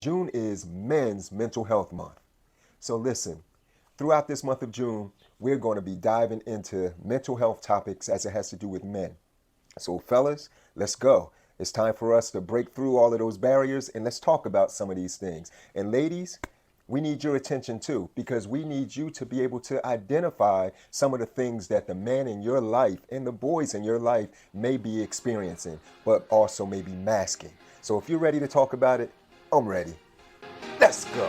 June is Men's Mental Health Month. So listen, throughout this month of June, we're going to be diving into mental health topics as it has to do with men. So fellas, let's go. It's time for us to break through all of those barriers and let's talk about some of these things. And ladies, we need your attention too, because we need you to be able to identify some of the things that the men in your life and the boys in your life may be experiencing, but also may be masking. So if you're ready to talk about it, I'm ready. Let's go.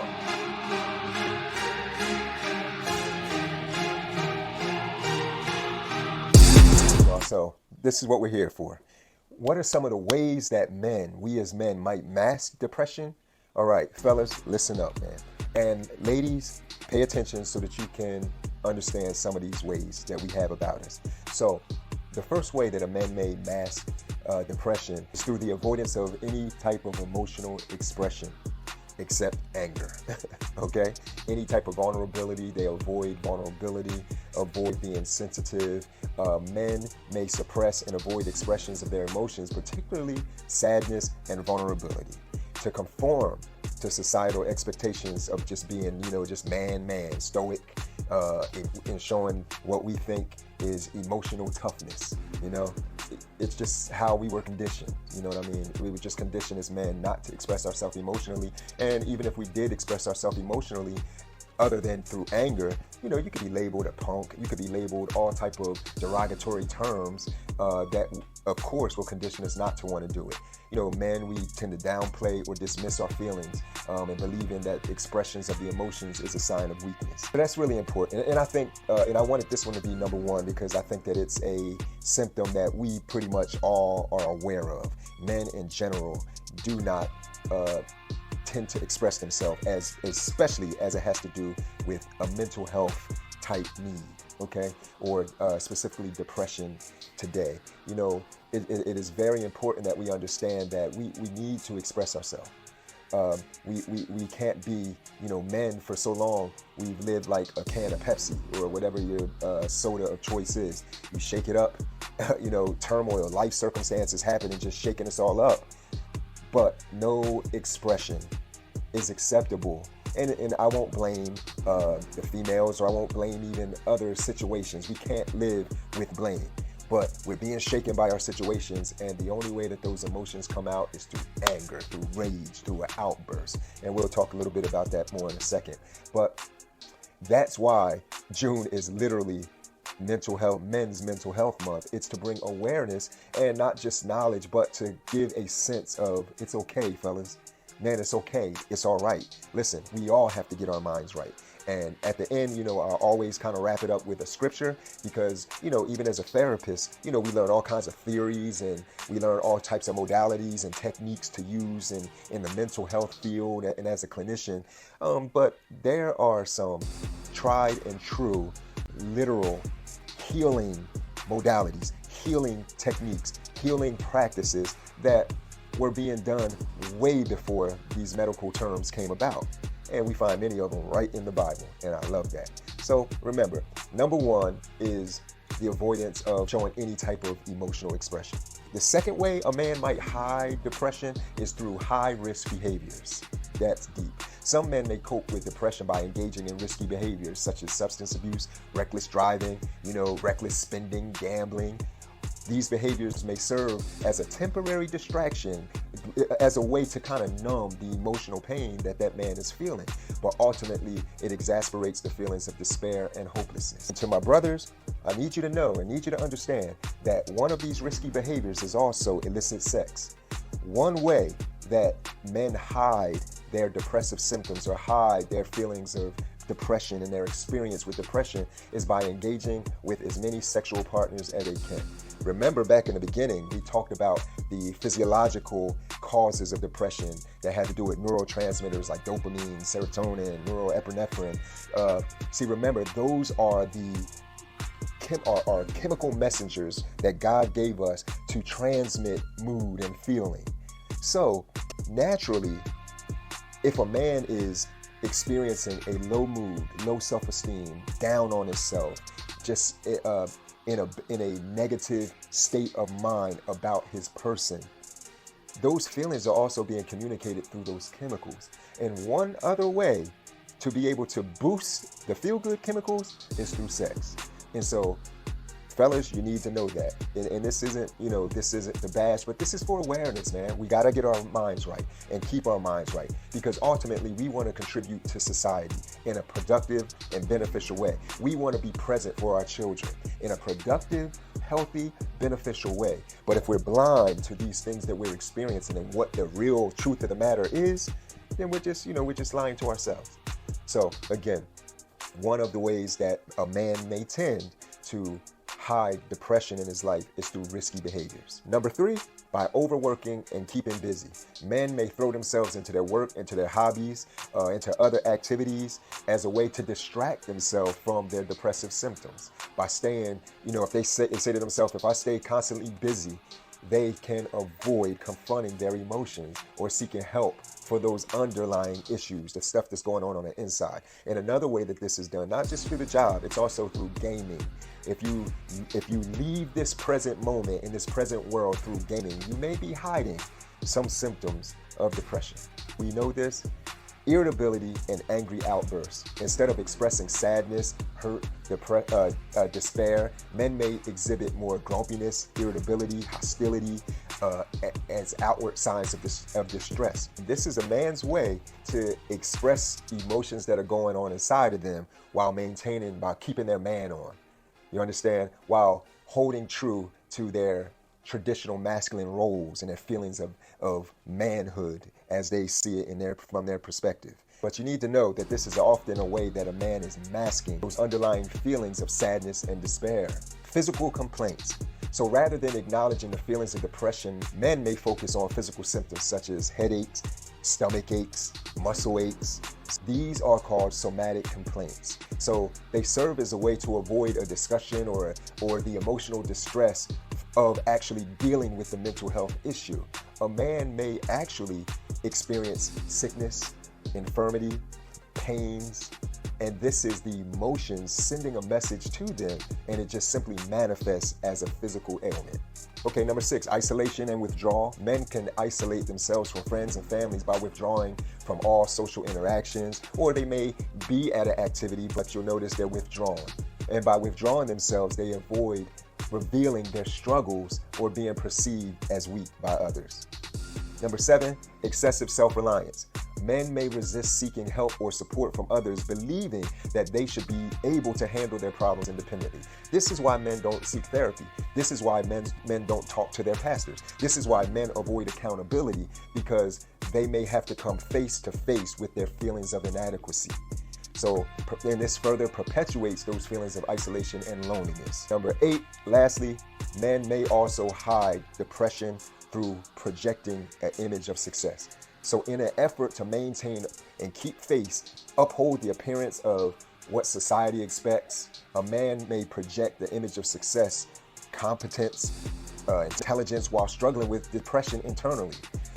So this is what we're here for. What are some of the ways that we as men, might mask depression? All right, fellas, listen up, man. And ladies, pay attention so that you can understand some of these ways that we have about us. So the first way that a man may mask depression is through the avoidance of any type of emotional expression except anger. Okay? Any type of vulnerability, they avoid vulnerability, avoid being sensitive. Men may suppress and avoid expressions of their emotions, particularly sadness and vulnerability, to conform to societal expectations of just being, just man, stoic, in showing what we think is emotional toughness. It's just how we were conditioned. You know what I mean? We were just conditioned as men not to express ourselves emotionally. And even if we did express ourselves emotionally, other than through anger, you could be labeled a punk. You could be labeled all type of derogatory terms that, of course, will condition us not to want to do it. Men, we tend to downplay or dismiss our feelings and believing that expressions of the emotions is a sign of weakness. But that's really important. And I think, and I wanted this one to be number one because I think that it's a symptom that we pretty much all are aware of. Men in general do not tend to express themselves, especially as it has to do with a mental health type need, okay, or specifically depression today. It is very important that we understand that we need to express ourselves. We can't be, men for so long. We've lived like a can of Pepsi or whatever your soda of choice is. You shake it up, turmoil, life circumstances happen and just shaking us all up. But no expression is acceptable. And I won't blame the females, or I won't blame even other situations. We can't live with blame. But we're being shaken by our situations, and the only way that those emotions come out is through anger, through rage, through an outburst. And we'll talk a little bit about that more in a second. But that's why June is literally Men's Mental Health Month. It's to bring awareness and not just knowledge, but to give a sense of it's okay, fellas. Man, it's okay. It's all right. Listen, we all have to get our minds right. And at the end, I always kind of wrap it up with a scripture because, even as a therapist, we learn all kinds of theories and we learn all types of modalities and techniques to use in the mental health field and as a clinician. But there are some tried and true, literal healing modalities, healing techniques, healing practices that were being done way before these medical terms came about. And we find many of them right in the Bible, and I love that. So remember, number one is the avoidance of showing any type of emotional expression. The second way a man might hide depression is through high-risk behaviors. That's deep. Some men may cope with depression by engaging in risky behaviors such as substance abuse, reckless driving, reckless spending, gambling. These behaviors may serve as a temporary distraction, as a way to kind of numb the emotional pain that man is feeling. But ultimately, it exasperates the feelings of despair and hopelessness. And to my brothers, I need you to know and need you to understand that one of these risky behaviors is also illicit sex. One way that men hide their depressive symptoms or hide their feelings of depression and their experience with depression is by engaging with as many sexual partners as they can. Remember, back in the beginning, we talked about the physiological causes of depression that had to do with neurotransmitters like dopamine, serotonin, neuroepinephrine. Remember, those are are chemical messengers that God gave us to transmit mood and feeling. So, naturally, if a man is experiencing a low mood, low self-esteem, down on himself, just in a negative state of mind about his person, those feelings are also being communicated through those chemicals. And one other way to be able to boost the feel-good chemicals is through sex. And so, fellas, you need to know that. And this isn't, this isn't the bash, but this is for awareness, man. We got to get our minds right and keep our minds right, because ultimately we want to contribute to society in a productive and beneficial way. We want to be present for our children in a productive, healthy, beneficial way. But if we're blind to these things that we're experiencing and what the real truth of the matter is, then we're just lying to ourselves. So again, one of the ways that a man may tend to hide depression in his life is through risky behaviors. Number 3, by overworking and keeping busy. Men may throw themselves into their work, into their hobbies, into other activities as a way to distract themselves from their depressive symptoms. By staying, if they say to themselves, if I stay constantly busy, they can avoid confronting their emotions or seeking help for those underlying issues, the stuff that's going on the inside. And another way that this is done, not just through the job, it's also through gaming. If you leave this present moment in this present world through gaming, you may be hiding some symptoms of depression. We know this. Irritability and angry outbursts. Instead of expressing sadness, hurt, despair, men may exhibit more grumpiness, irritability, hostility as outward signs of distress. This is a man's way to express emotions that are going on inside of them by keeping their man on. You understand? While holding true to their traditional masculine roles and their feelings of manhood as they see it from their perspective. But you need to know that this is often a way that a man is masking those underlying feelings of sadness and despair. Physical complaints. So rather than acknowledging the feelings of depression, men may focus on physical symptoms such as headaches, stomach aches, muscle aches. These are called somatic complaints. So they serve as a way to avoid a discussion or the emotional distress of actually dealing with the mental health issue. A man may actually experience sickness, infirmity, pains, and this is the emotions sending a message to them, and it just simply manifests as a physical ailment. Okay, number 6, isolation and withdrawal. Men can isolate themselves from friends and families by withdrawing from all social interactions, or they may be at an activity, but you'll notice they're withdrawn. And by withdrawing themselves, they avoid revealing their struggles or being perceived as weak by others. Number 7, excessive self-reliance. Men may resist seeking help or support from others, believing that they should be able to handle their problems independently. This is why men don't seek therapy. This is why men don't talk to their pastors. This is why men avoid accountability, because they may have to come face to face with their feelings of inadequacy. So, and this further perpetuates those feelings of isolation and loneliness. Number 8, lastly, men may also hide depression through projecting an image of success. So in an effort to maintain and keep face, uphold the appearance of what society expects, a man may project the image of success, competence, intelligence while struggling with depression internally.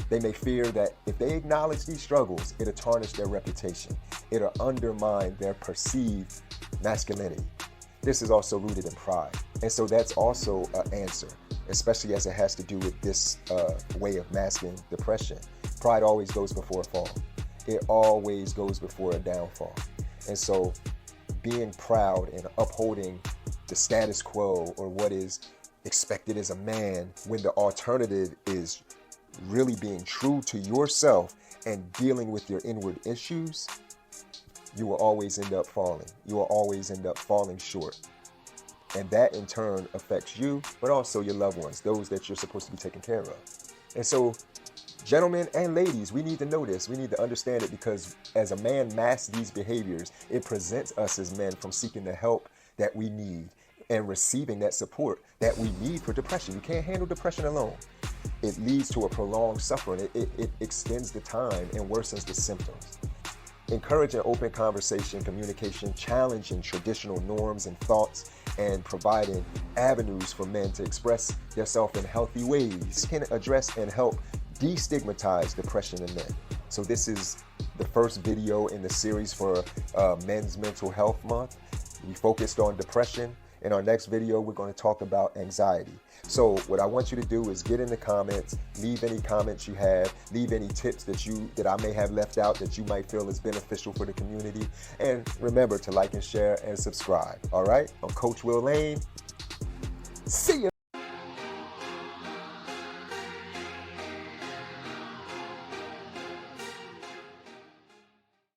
They may fear that if they acknowledge these struggles, it'll tarnish their reputation. It'll undermine their perceived masculinity. This is also rooted in pride. And so that's also an answer, especially as it has to do with this way of masking depression. Pride always goes before a fall. It always goes before a downfall. And so being proud and upholding the status quo or what is expected as a man, when the alternative is really being true to yourself and dealing with your inward issues, you will always end up falling. You will always end up falling short. And that in turn affects you, but also your loved ones, those that you're supposed to be taking care of. And so, gentlemen and ladies, we need to know this. We need to understand it, because as a man masks these behaviors, it prevents us as men from seeking the help that we need and receiving that support that we need for depression. You can't handle depression alone. It leads to a prolonged suffering. It extends the time and worsens the symptoms. Encouraging open conversation, communication, challenging traditional norms and thoughts, and providing avenues for men to express themselves in healthy ways can address and help destigmatize depression in men. So this is the first video in the series for Men's Mental Health Month. We focused on depression, In our next video, we're going to talk about anxiety. So what I want you to do is get in the comments, leave any comments you have, leave any tips that I may have left out that you might feel is beneficial for the community. And remember to like and share and subscribe. All right? I'm Coach Will Lane. See ya.